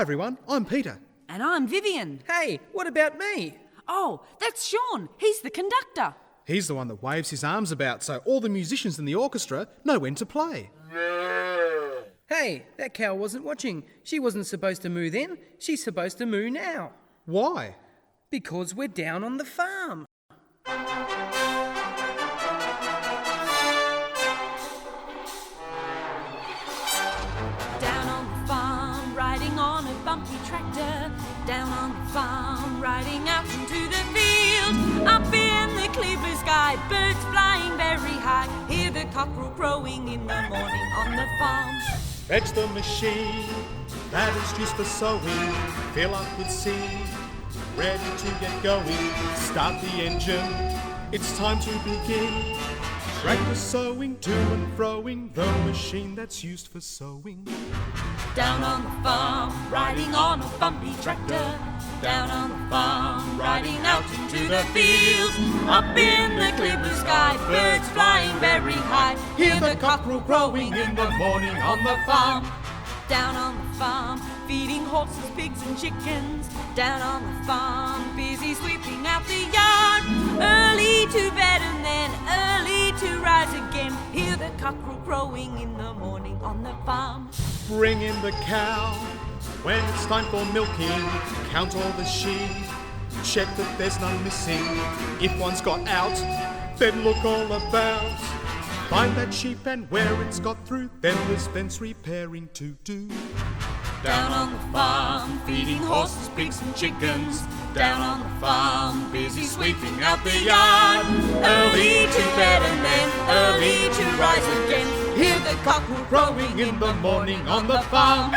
everyone, I'm Peter. And I'm Vivian. Hey, what about me? Oh, that's Sean. He's the conductor. He's the one that waves his arms about so all the musicians in the orchestra know when to play. Hey, that cow wasn't watching. She wasn't supposed to moo then. She's supposed to moo now. Why? Because we're down on the farm. Down on the farm, riding on a bumpy tractor. Down on the farm, riding out into the field. Up in the clear blue sky, birds flying very high. Hear the cockerel crowing in the morning on the farm. Fetch the machine, that is used for sowing. Fill up with seed, ready to get going. Start the engine, it's time to begin. Tractor sowing, to and froing, the machine that's used for sowing. Down on the farm, riding on a bumpy tractor. Down on the farm, riding out into the fields. Up in the clear blue sky, birds flying very high. Hear the cockerel crowing in the morning on the farm. Down on the farm, feeding horses, pigs and chickens. Down on the farm, busy sweeping out the yard. Early to bed and then early to rise again. Hear the cockerel crowing in the morning on the farm. Bring in the cow when it's time for milking. Count all the sheep, check that there's none missing. If one's got out, then look all about. Find that sheep and where it's got through, then there's fence repairing to do. Down on the farm, feeding horses, pigs and chickens. Down on the farm, busy sweeping out the yard. Early to bed and then early to rise again. Hear the cockerel crowing in the morning on the farm.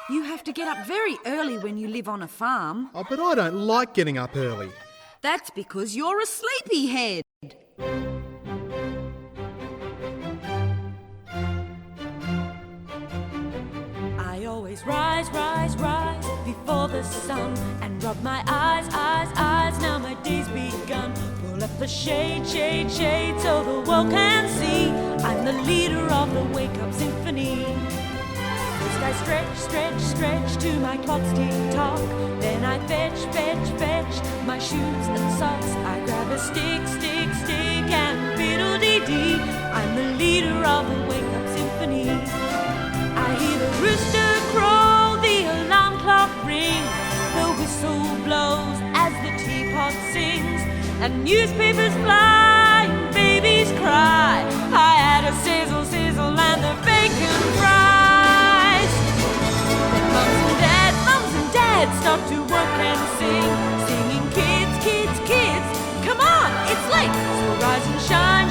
You have to get up very early when you live on a farm. Oh, but I don't like getting up early. That's because you're a sleepyhead. I always rise before the sun and rub my eyes. Now my day's begun. Pull up the shade so the world can see. I'm the leader of the wake-up symphony. First I stretch to my clock's tick-tock. Then I fetch my shoes and socks. I grab a stick and fiddle-dee-dee. I'm the leader of the wake-up symphony. I hear the rooster crow, the alarm clock ring. The whistle blows as the teapot sings. And newspapers fly and babies cry. I had a sizzle and the bacon fries. Then mums and dads start to work and sing. Singing kids, come on, it's late. So rise and shine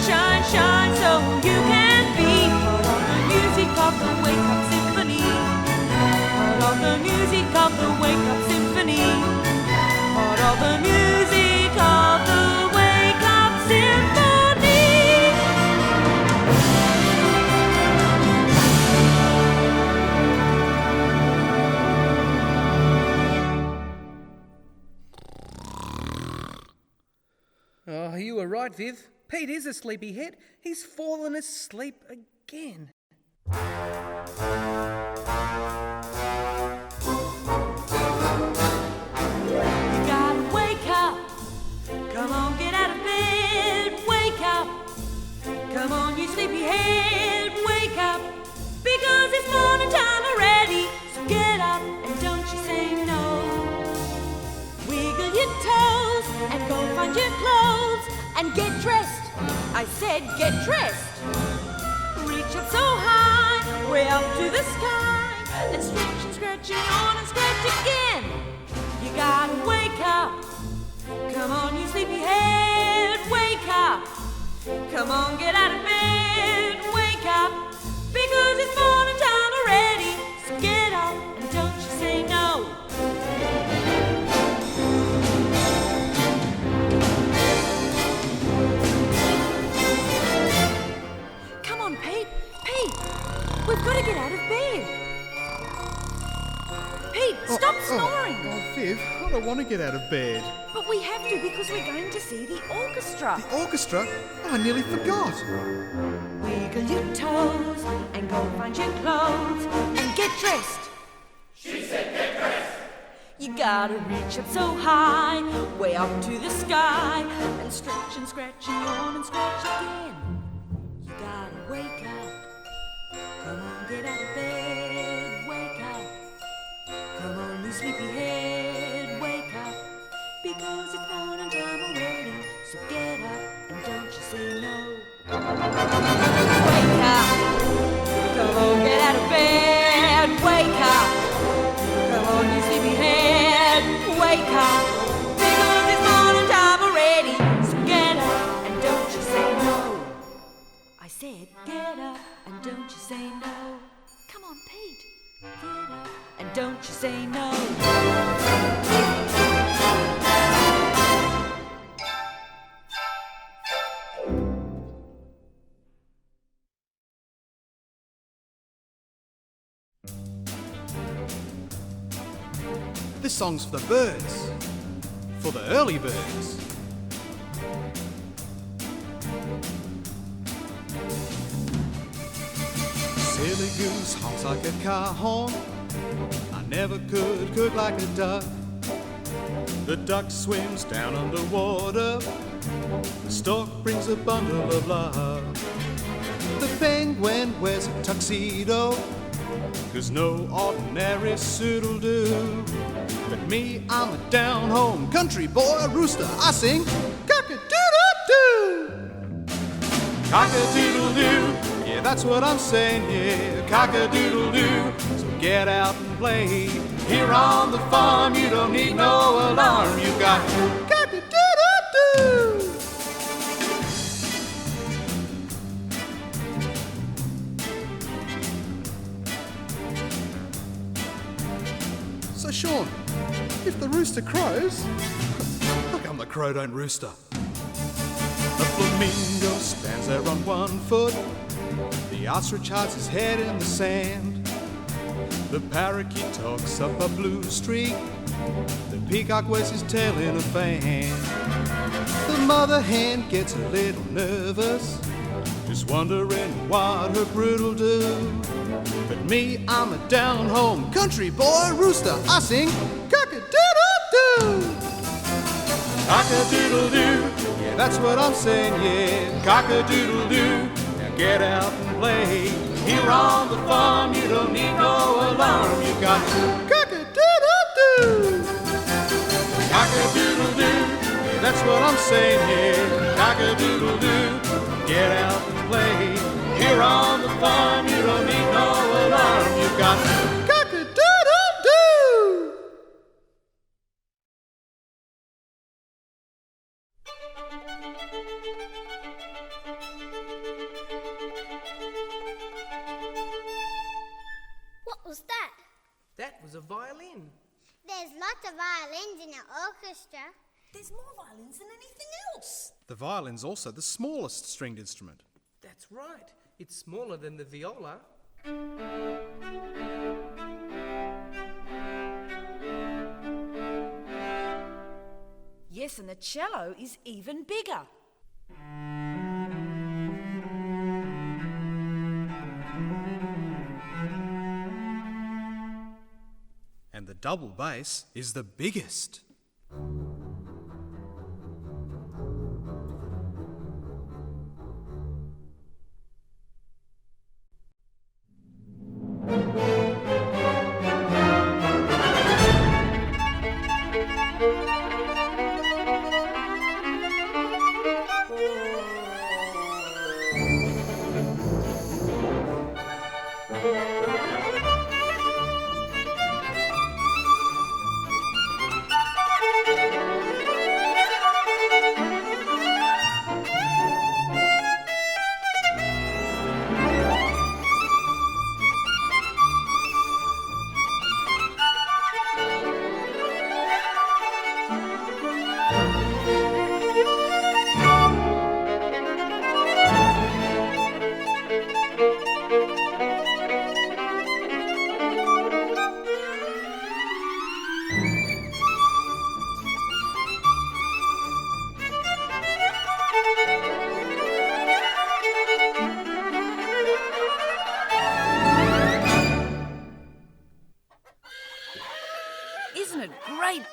so you can be part of the music of the wake-up symphony. Part of the music of the wake-up symphony. Part of the music of the wake-up symphony. Oh, you were right, Viv. Pete is a sleepyhead. He's fallen asleep again. You gotta wake up. Come on, get out of bed. Wake up. Come on, you sleepyhead. Wake up. Because it's morning time already. So get up and don't you say no. Wiggle your toes and go find your clothes and get dressed. I said get dressed. Reach up so high, way up to the sky, and stretch and scratch and yawn and scratch again. You gotta wake up. Come on, you sleepyhead, wake up. Come on, get out of bed, wake up. Because it's morning time already. So get up and don't you say no. Come on, Pete, we've got to get out of bed. Pete, stop. Stop snoring. Oh, Viv, I don't want to get out of bed. But we have to because we're going to see the orchestra. The orchestra? Oh, I nearly forgot. Wiggle your toes and go find your clothes and get dressed. She said get dressed. You gotta reach up so high, way up to the sky, and stretch and scratch and yawn and scratch again. You gotta wake up. Come on, get out of bed. Wake up. Come on, you sleepyhead. Wake up. Because it's morning time already. So get up and don't you say no. Wake up. Come on, get out of bed. Wake up. Come on, you sleepyhead, wake up, because it's morning time already. So get up and don't you say no. I said get up and don't you say no. Come on, Pete, get up and don't you say no. This song's for the birds. For the early birds. Silly goose honks like a car horn. I never could cook like a duck. The duck swims down underwater. The stork brings a bundle of love. The penguin wears a tuxedo, 'cause no ordinary suit'll do. But me, I'm a down-home country boy rooster. I sing cock-a-doodle-doo. Cock-a-doodle-doo, yeah, that's what I'm saying, yeah, cock-a-doodle-doo. So get out and play. Here on the farm, you don't need no alarm. You got cock-a-doodle-doo. So Sean, if the rooster crows, how come the crow don't rooster? The flamingo stands there on one foot. The ostrich hides his head in the sand. The parakeet talks up a blue streak. The peacock wears his tail in a fan. The mother hen gets a little nervous, just wondering what her brood'll do. But me, I'm a down-home country boy rooster. I sing cock-a-doodle-doo. Cock-a-doodle-doo, yeah, that's what I'm saying, yeah, cock-a-doodle-doo. Now get out and play. Here on the farm, you don't need no alarm. You got cock-a-doodle-doo. Cock-a-doodle-doo, yeah, that's what I'm saying, yeah, cock-a-doodle-doo. Get out and play. Here on the farm, you don't need no alarm. You got cock-a-doodle-doo. What was that? That was a violin. There's lots of violins in an orchestra. There's more violins than anything else. The violin's also the smallest stringed instrument. That's right. It's smaller than the viola. Yes, and the cello is even bigger. And the double bass is the biggest.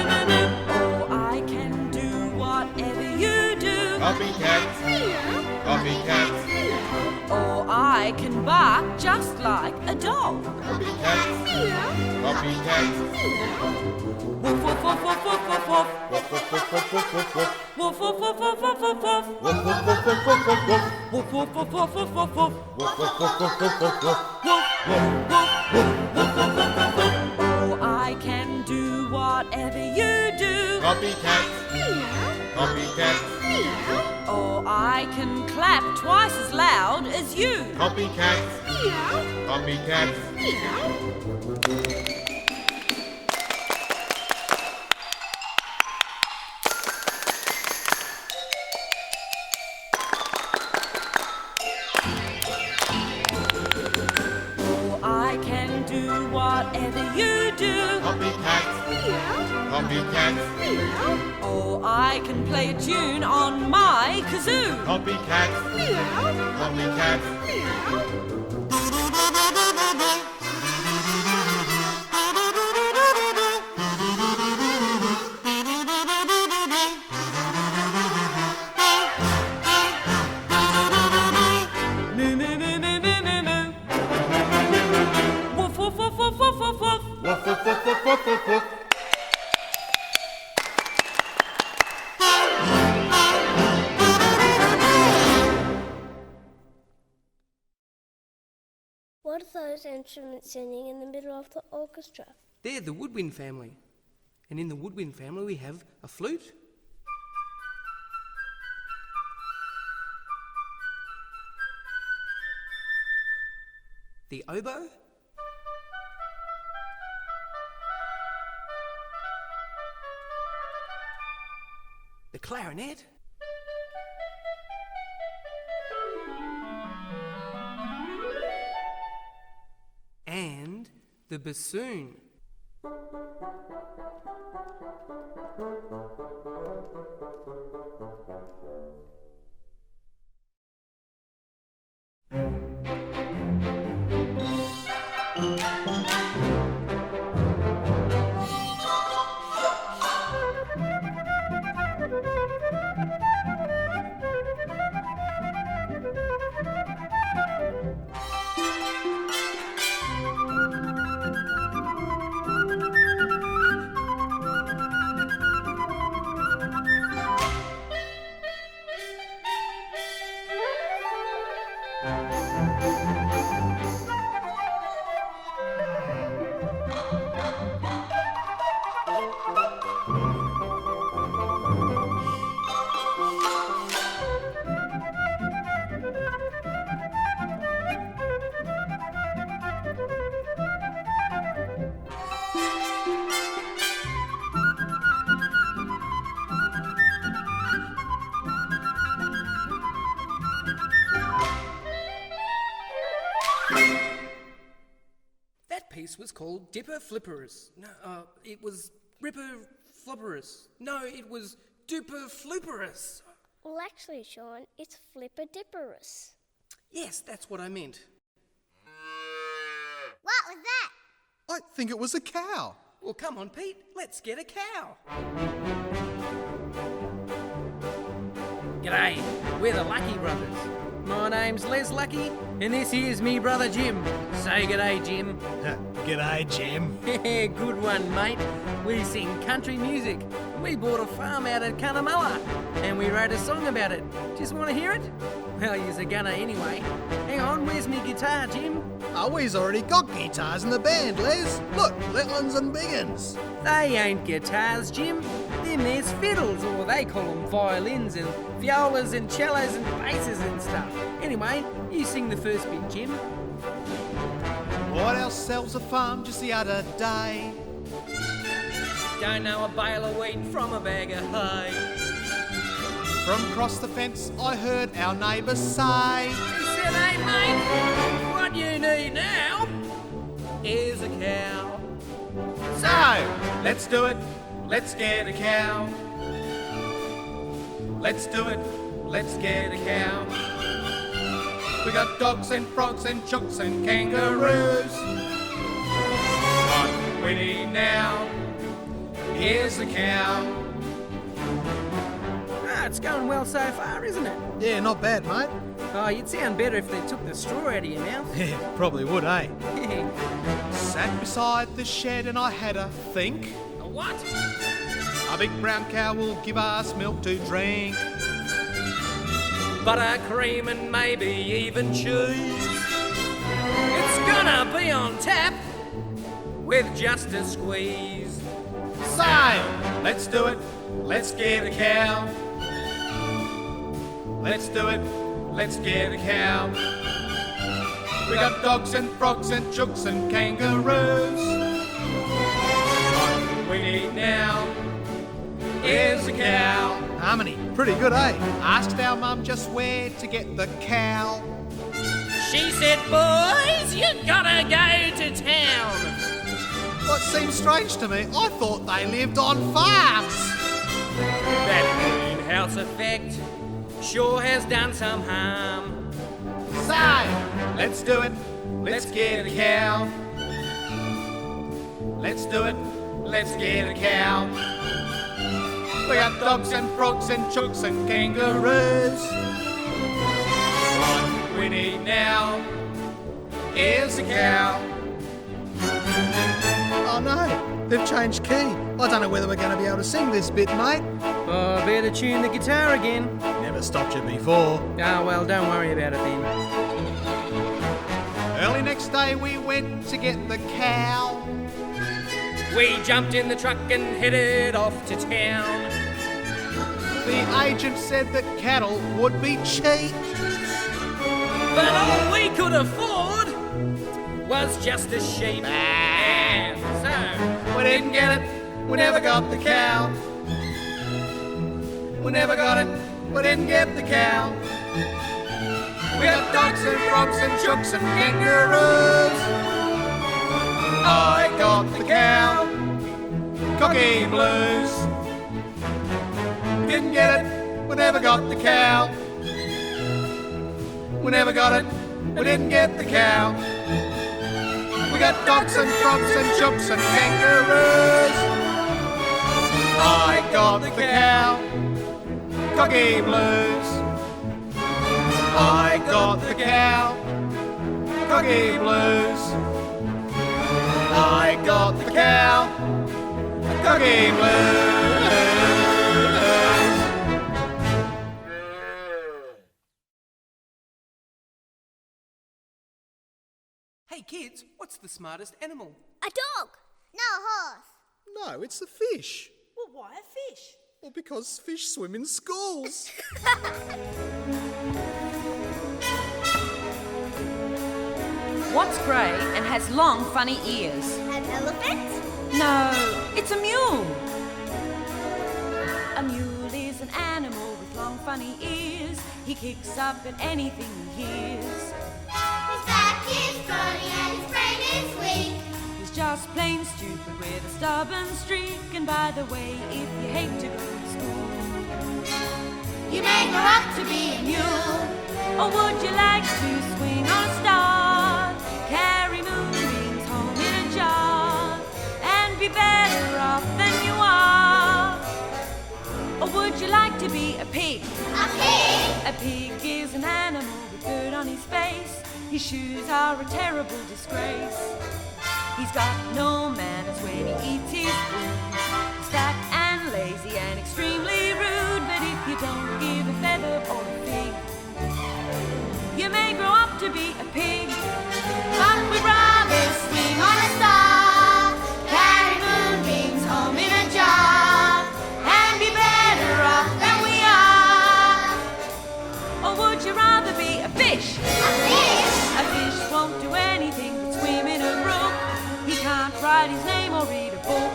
Or I can do whatever you do. Kopy Kat. Kopy Kat. Or I can bark just like a dog. Kopy Kat. Kopy Kat. Woof woof woof woof woof woof woof. Woof woof woof woof woof woof woof. Woof woof woof woof woof woof woof. Woof woof woof woof woof woof woof. Woof woof woof woof woof woof woof. Woof woof woof woof woof woof woof. Or I can do whatever you do. Kopy Kat. Kopy Kat. Or I can clap twice as loud as you. Kopy Kat. Kopy Kat. Or I can do whatever you do. Kopy Kat. Kopy Kat, Oh, I can play a tune on my kazoo. Kopy Kat, Kopy Kat. Moo, moo, moo, moo, moo, moo, moo. Woof, woof, woof, woof, woof, woof, woof. Woof, woof, woof, woof, woof, woof, woof. What are those instruments singing in the middle of the orchestra? They're the woodwind family. And in the woodwind family we have a flute, the oboe, the clarinet, and the bassoon. Piece was called Flipperdiperus. No, it was Flipperdiperus. No, it was Flipperdiperus. Well, actually, Sean, it's Flipperdiperus. Yes, that's what I meant. What was that? I think it was a cow. Well, come on, Pete, let's get a cow. G'day, we're the Lucky Brothers. My name's Les Lucky, and this here's me brother Jim. Say g'day, Jim. G'day, Jim. Good one, mate. We sing country music. We bought a farm out at Cunnamulla, and we wrote a song about it. Just want to hear it? Well, you's a gunner anyway. Hang on, where's me guitar, Jim? Oh, we's already got guitars in the band, Les. Look, little uns and big uns. They ain't guitars, Jim. Them there's fiddles, or they call them violins, and violas and cellos and basses and stuff. Anyway, you sing the first bit, Jim. What else sells a farm just the other day? Don't know a bale of wheat from a bag of hay. From across the fence, I heard our neighbour say, He said, hey mate, what you need now is a cow. So, let's do it, let's get a cow. Let's do it, let's get a cow. We got dogs and frogs and chooks and kangaroos. What we need now is a cow. It's going well so far, isn't it? Yeah, not bad, mate. Oh, you'd sound better if they took the straw out of your mouth. Yeah, probably would, eh? Sat beside the shed and I had a think. A what? A big brown cow will give us milk to drink. Butter, cream and maybe even cheese. It's gonna be on tap with just a squeeze. So, let's do it, let's get a cow. Let's do it, let's get a cow. We got dogs and frogs and chooks and kangaroos. What we need now is a cow. Harmony, pretty good, eh? Asked our mum just where to get the cow. She said, boys, you gotta go to town. What it seems strange to me. I thought they lived on farms. That greenhouse effect sure has done some harm. So, let's do it. Let's get a cow. Let's do it. Let's get a cow. We got dogs and frogs and chooks and kangaroos. What we need now is a cow. Oh no, they've changed key. I don't know whether we're going to be able to sing this bit, mate. Oh, I better tune the guitar again. Never stopped you before. Ah, well, don't worry about it then. Early next day we went to get the cow. We jumped in the truck and headed off to town. The agent said that cattle would be cheap. But all we could afford was just a sheep. And so We didn't get it, we never got the cow. We never got it, we didn't get the cow. We got dogs and frogs and chooks and kangaroos. I got the cow, Cocky Blues. Didn't get it, we never got the cow. We never got it, we didn't get the cow. We got dogs and frogs and chooks and kangaroos. I got the cow, Cocky Blues. I got the cow, Cocky Blues. I got the cow, Cocky Blues. Hey kids, what's the smartest animal? A dog. No, a horse. No, it's a fish. Well, why a fish? Well, because fish swim in schools. What's grey and has long, funny ears? An elephant. No, it's a mule. A mule is an animal with long, funny ears. He kicks up at anything he hears. His back is bony and his brain is weak. He's just plain stupid with a stubborn streak. And by the way, if you hate to go to school, you may grow up to be a mule. Or would you like to swing on a star, carry moonbeams home in a jar, and be better off than you are? Or would you like to be a pig? A pig. A pig is an animal with dirt on his face. His shoes are a terrible disgrace. He's got no manners when he eats his food. He's fat and lazy and extremely rude. But if you don't give a feather or a fig, you may grow up to be a pig. But we'd rather swing on a star, carry moonbeams home in a jar, and be better off than we are. Or would you rather be a fish? A fish. A fish won't do anything but swim in a brook. He can't write his name or read a book.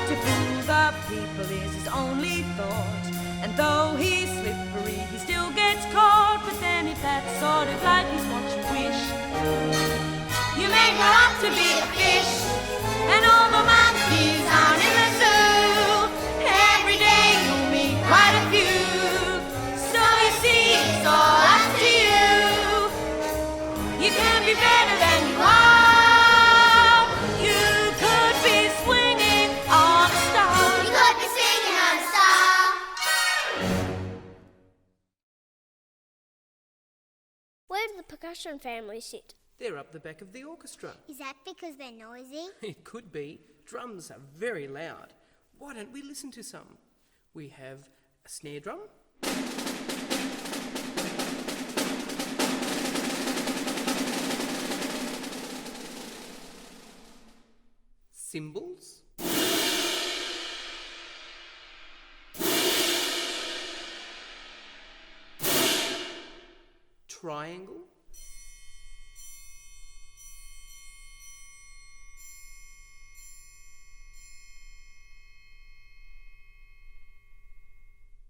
To fool the people is his only thought. And though he's slippery, he still gets caught. But then if that sort of life is what you wish, you may grow up to be a fish. And all the monkeys aren't in the zoo. Every day you'll meet quite a few. So you see, it's all up to you. You can be better than you are. You could be swinging on a star. You could be singing on a star. Where do the percussion family sit? They're up the back of the orchestra. Is that because they're noisy? It could be. Drums are very loud. Why don't we listen to some? We have a snare drum, cymbals, triangle,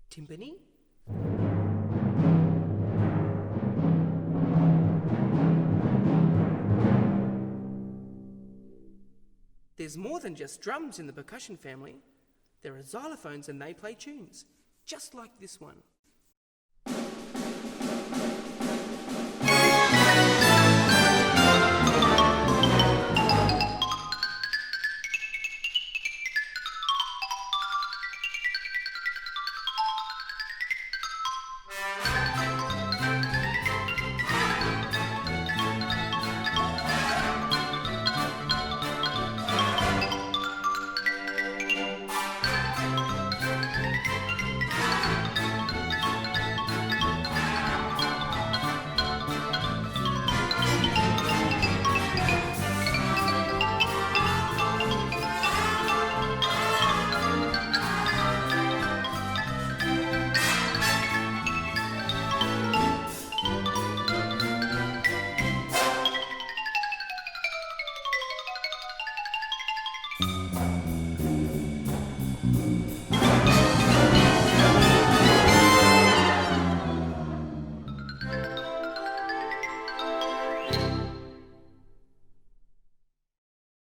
timpani, There's more than just drums in the percussion family. There are xylophones and they play tunes, just like this one.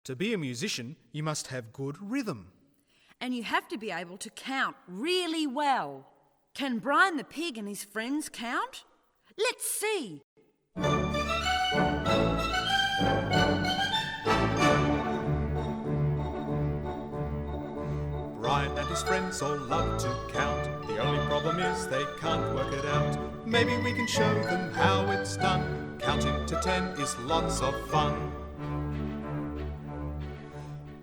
To be a musician, you must have good rhythm. And you have to be able to count really well. Can Brian the pig and his friends count? Let's see. Brian and his friends all love to count. The only problem is they can't work it out. Maybe we can show them how it's done. Counting to 10 is lots of fun.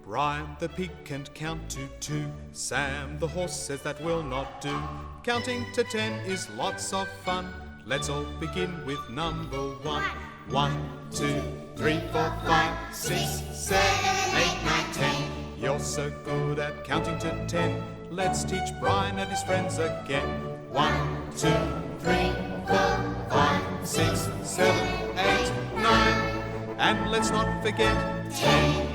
Brian the pig can count to 2. Sam the horse says that will not do. Counting to 10 is lots of fun. Let's all begin with number 1. 1, 2, 3, 4, 5, 6, 7, 8, 9, 10. You're so good at counting to 10. Let's teach Brian and his friends again. 1, 2, 3, 4, 5, 6, 7, 8, 9. And let's not forget 10.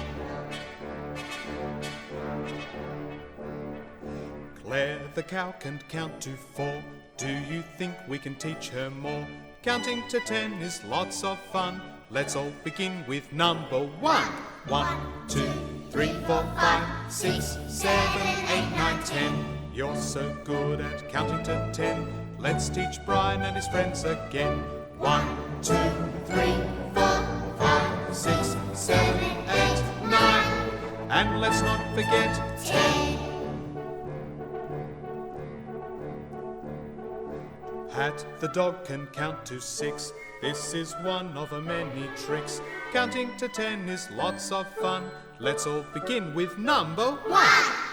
Claire the cow can count to 4. Do you think we can teach her more? Counting to 10 is lots of fun. Let's all begin with number 1. 1, 2, 3, 4, 5, 6, 7, 8, 9, 10. You're so good at counting to 10. Let's teach Brian and his friends again. 1, 2, 3, 4, 5, 6, 7, 8, 9. And let's not forget 10. Pat the dog can count to 6. This is one of a many tricks. Counting to 10 is lots of fun. Let's all begin with number 1.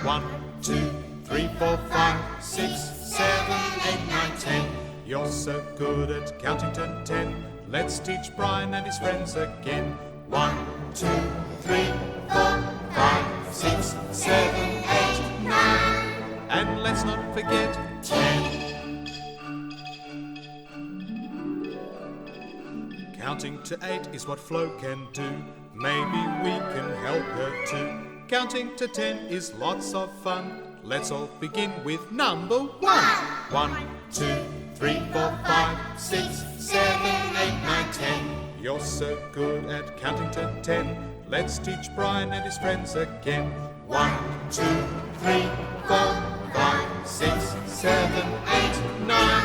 1, 2, 3, 4, 5, 6, 7, 8, 9, 10. You're so good at counting to 10. Let's teach Brian and his friends again. 1, 2, 3, 4, 5, 6, 7, 8, 9. And let's not forget 10. Counting to 8 is what Flo can do. Maybe we can help her too. Counting to 10 is lots of fun. Let's all begin with number 1. 1, 2, 3, 4, 5, 6, 7, 8, 9, 10. You're so good at counting to 10. Let's teach Brian and his friends again. 1, 2, 3, 4, 5, 6, 7, 8, 9.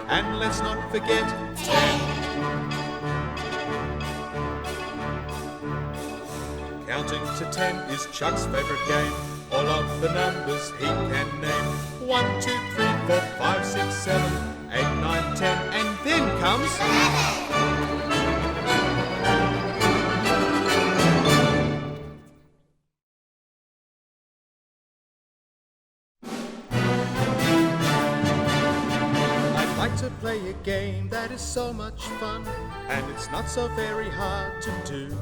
And let's not forget 10. Counting to 10 is Chuck's favourite game. All of the numbers he can name. 1, 2, 3, 4, 5, 6, 7, 8, 9, 10. And then comes 11. I'd like to play a game that is so much fun, and it's not so very hard to do.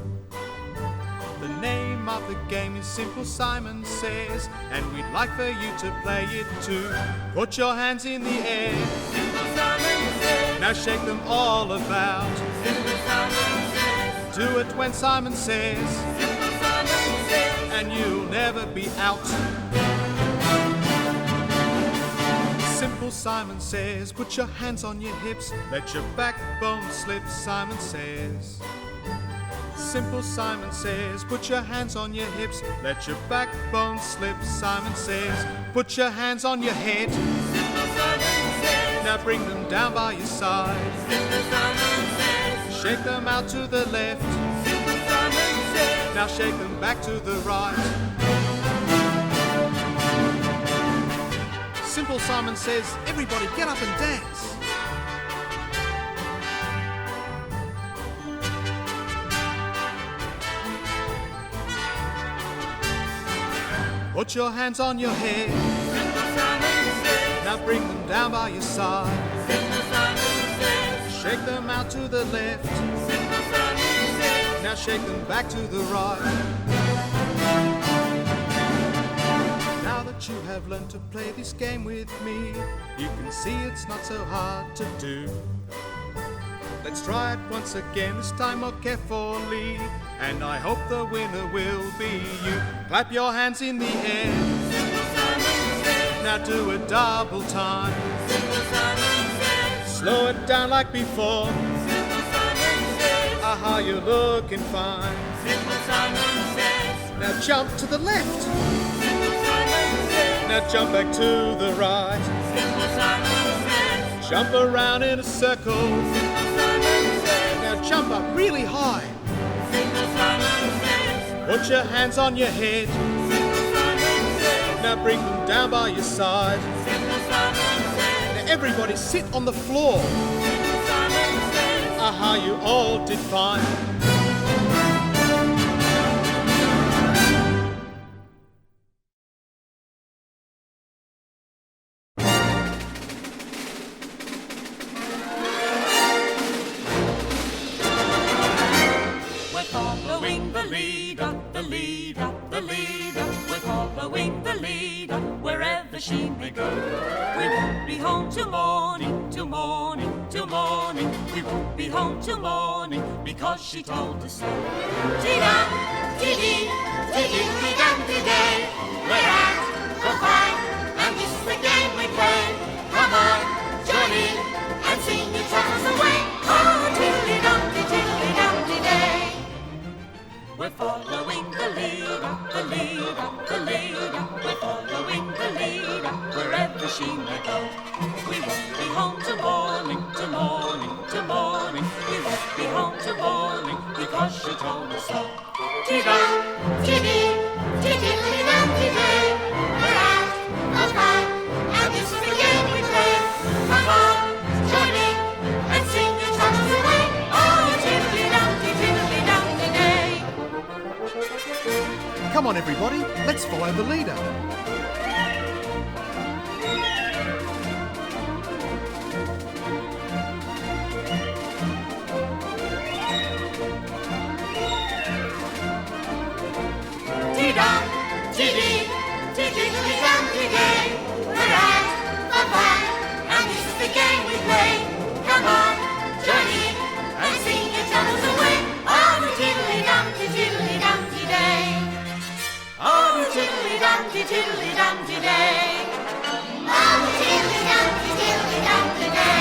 The name of the game is Simple Simon Says, and we'd like for you to play it too. Put your hands in the air. Simple Simon Says. Now shake them all about. Simple Simon Says. Do it when Simon says. Simple Simon Says. And you'll never be out. Simple Simon Says. Put your hands on your hips. Let your backbone slip. Simon Says. Simple Simon says, put your hands on your hips, let your backbone slip. Simon says, put your hands on your head. Simple Simon says, now bring them down by your side. Simple Simon says, shake them out to the left. Simple Simon says, now shake them back to the right. Simple Simon says, everybody get up and dance. Put your hands on your head. Simple Simon says, now bring them down by your side. Simple Simon says, shake them out to the left. Simple Simon says, now shake them back to the right. Now that you have learned to play this game with me, you can see it's not so hard to do. Let's try it once again, this time more carefully, and I hope the winner will be you. Clap your hands in the air. Simple Simon says, now do a double time. Simple Simon says, slow it down like before. Simple Simon says, aha, you're looking fine. Simple Simon says, now jump to the left. Simple Simon says, now jump back to the right. Simple Simon says, jump around in a circle. Simple Simon says, now jump up really high. Simple Simon says, put your hands on your head. Simple Simon says, now bring them down by your side. Simple Simon says, now everybody sit on the floor. Simple Simon says, aha, you all did fine. following the leader, the leader, the leader. We're following the leader wherever she may go. We won't be home till morning, till morning, till morning. We won't be home till morning because she told us so. Dee-dum, dee-dee, dee-dee-dee-dum, dee-day. We're at the fight, and this is the game we play. Come on, join in and sing your troubles away. Oh, diddly-dum, diddly-dum, dee-day. We're following the leader, the leader, the leader. We're following the leader wherever she may go. We won't be home till morning, till morning, till morning. We won't be home till morning because she told us so. Dee-dum, dee-dee, dee-dee-dee-dum, dee-day. We're at the fight, and this is the game we play. Come on, join in and sing your troubles away. Oh, diddly-dum, diddly-dum, dee-day. Come on, everybody, let's follow the leader. Dee-dum, dee-dee, dee-dee-dee-dum, dee-day. We're at the fight, and this is the game we play. Come on, join in and sing your troubles away. Oh, diddly-dum, diddly-dum, dee-day. Oh, diddly-dum, diddly-dum, dee-day. Oh, diddly-dum, diddly-dum, dee-day.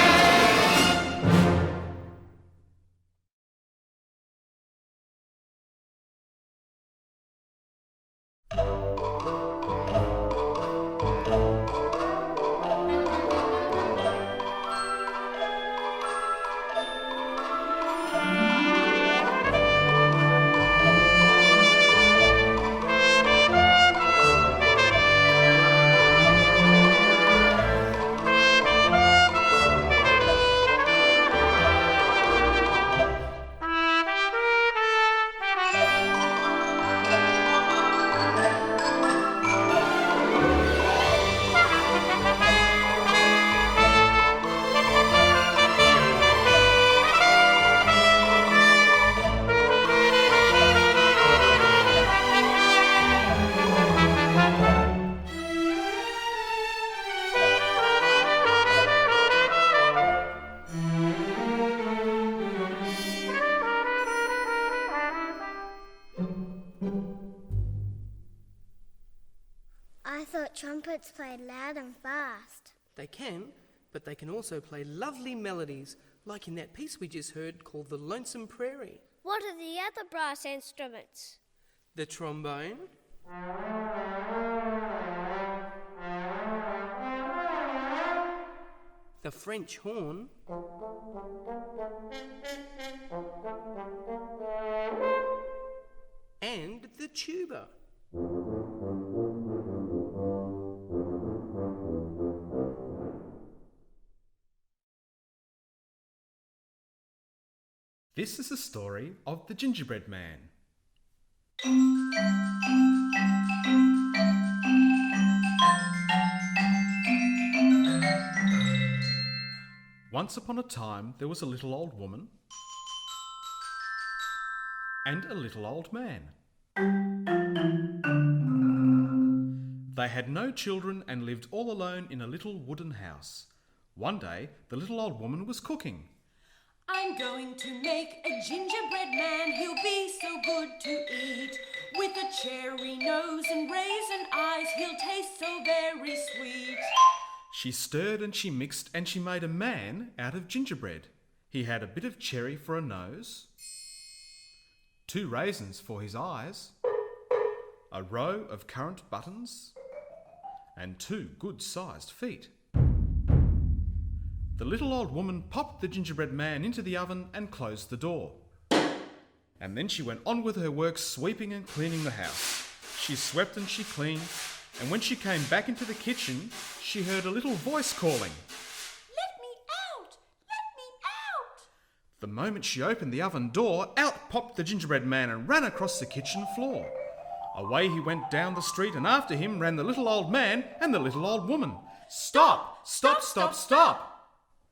I thought trumpets played loud and fast. They can, but they can also play lovely melodies, like in that piece we just heard called the Lonesome Prairie. What are the other brass instruments? The trombone, the French horn, and the tuba. This is the story of the Gingerbread Man. Once upon a time, there was a little old woman and a little old man. They had no children and lived all alone in a little wooden house. One day, the little old woman was cooking. I'm going to make a gingerbread man, he'll be so good to eat. With a cherry nose and raisin eyes, he'll taste so very sweet. She stirred and she mixed and she made a man out of gingerbread. He had a bit of cherry for a nose, 2 raisins for his eyes, a row of currant buttons, and 2 good-sized feet. The little old woman popped the gingerbread man into the oven and closed the door. And then she went on with her work sweeping and cleaning the house. She swept and she cleaned, and when she came back into the kitchen, she heard a little voice calling, Let me out! Let me out! The moment she opened the oven door, out popped the gingerbread man and ran across the kitchen floor. Away he went down the street, and after him ran the little old man and the little old woman. Stop! Stop! Stop! Stop!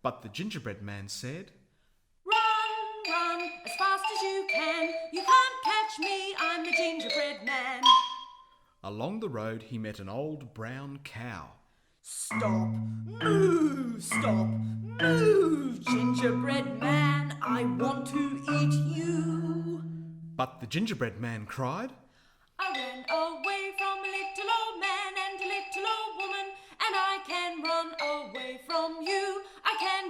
But the gingerbread man said, Run, run, as fast as you can. You can't catch me, I'm the gingerbread man. Along the road he met an old brown cow. Stop, move, stop, move, gingerbread man, I want to eat you. But the gingerbread man cried, I ran away from a little old man and a little old woman, and I can run away from you. I can.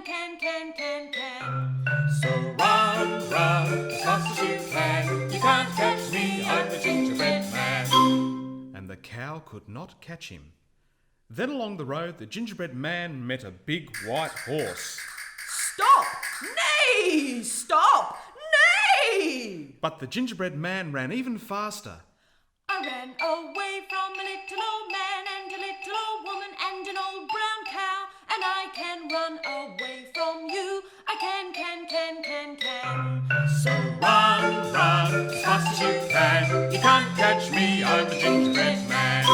So run, run, as fast as you can. You can't catch me, I'm the gingerbread man. and the cow could not catch him. Then along the road the gingerbread man met a big white horse. Stop! Nay! Stop! Nay! But the gingerbread man ran even faster. I ran away from a little old man and a little old woman and an old brown cow, and I can run away from you. I can. So run, run, as fast as you can. You can't catch me, I'm the gingerbread man.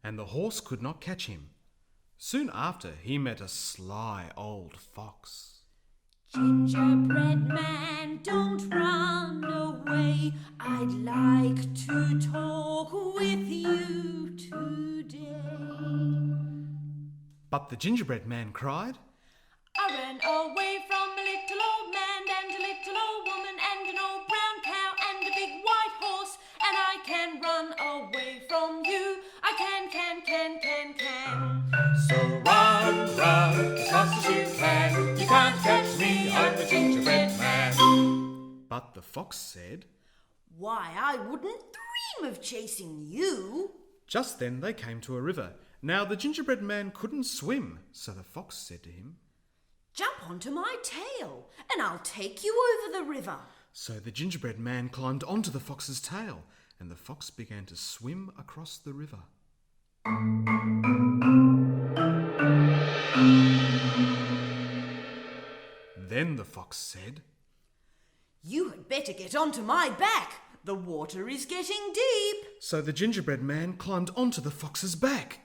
And the horse could not catch him. Soon after he met a sly old fox. Gingerbread man, don't run away. I'd like to talk with you today. But the gingerbread man cried, I ran away from a little old man and a little old woman and an old brown cow and a big white horse, and I can run away from you. I can. So run, run, as fast as you can. You can't catch me, I'm the gingerbread man. But the fox said. Why, I wouldn't dream of chasing you. Just then they came to a river. Now the gingerbread man couldn't swim, so the fox said to him, Jump onto my tail, and I'll take you over the river. So the gingerbread man climbed onto the fox's tail, and the fox began to swim across the river. Then the fox said, You had better get onto my back. The water is getting deep. So the gingerbread man climbed onto the fox's back.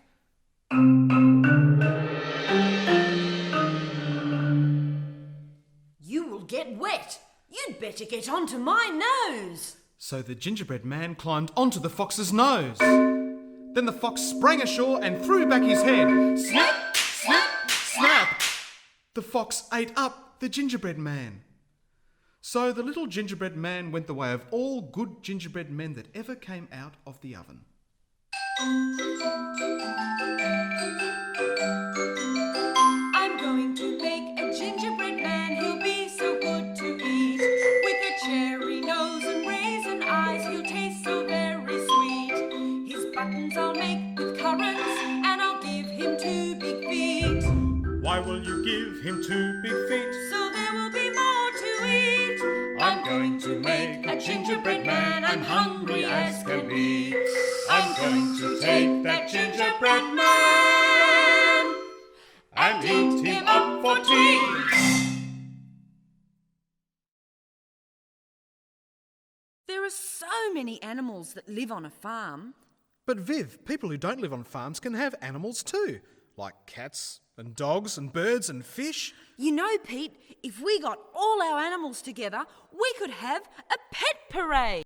You will get wet. You'd better get onto my nose. So the gingerbread man climbed onto the fox's nose. Then the fox sprang ashore and threw back his head. Snap, snap, snap! The fox ate up the gingerbread man. So the little gingerbread man went the way of all good gingerbread men that ever came out of the oven. I'm going to make a gingerbread man who'll be so good to eat. With a pies, he'll taste so very sweet. His buttons I'll make with currants, and I'll give him 2 big feet. Why will you give him 2 big feet? So there will be more to eat. I'm going to make a gingerbread man. I'm hungry as can be. I'm going to take that gingerbread man and eat him up for tea. There are so many animals that live on a farm. But Viv, people who don't live on farms can have animals too, like cats and dogs and birds and fish. You know, Pete, if we got all our animals together, we could have a pet parade.